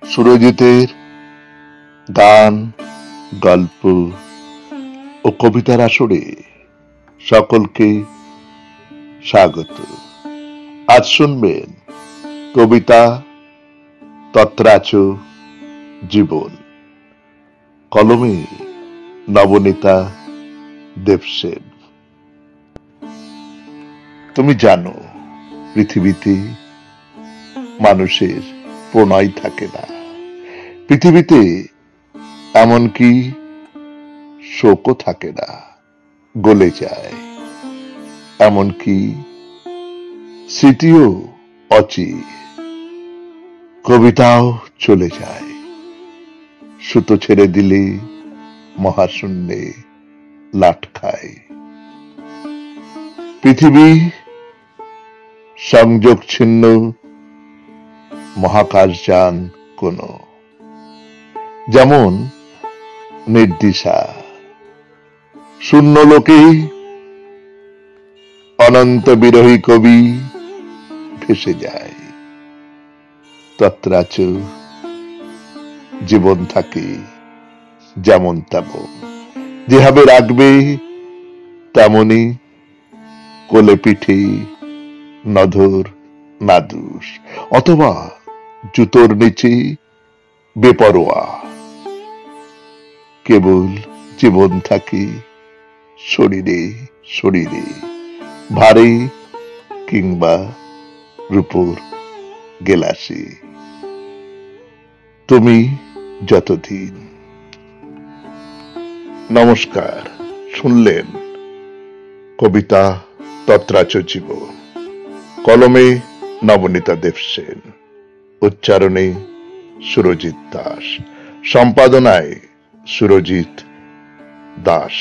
সুরজিতের গান, গল্প ও কবিতার আসরে সকলকে স্বাগত। আজ শুনবেন কবিতা তত্রাচ জীবন, কলমে নবনীতা দেবসেন। তুমি জানো, পৃথিবীতে মানুষের প্রণয় থাকে না। পৃথিবীতে এমনকি শোকও থাকে না, গলে যায়। এমনকি স্মৃতিও অচির, কবিতাও চলে যায়। সুতো ছেড়ে দিলে মহাশূন্যে লাট খায়। পৃথিবী সংযোগ ছিন্ন, মহাকাশযান কোন, যেমন নির্দিশা। শূন্য লোকে অনন্ত বিরহী কবি ভেসে যায়। তত্রাচ জীবন থাকে যেমন তেমন, যেভাবে রাখবে তেমনি, কোলে পিঠে নধর নাদুস, অথবা জুতোর নিচে বেপরোয়া। কেবল জীবন থাকে শরীরে শরীরে, ভারী কিংবা রূপোর গেলাসে। তুমি যতদিন। নমস্কার, শুনলেন কবিতা তত্রাচ জীবন, কলমে নবনীতা দেবসেন, উচ্চারণে সুরজিৎ দাস, সম্পাদনায় সুরজিৎ দাস।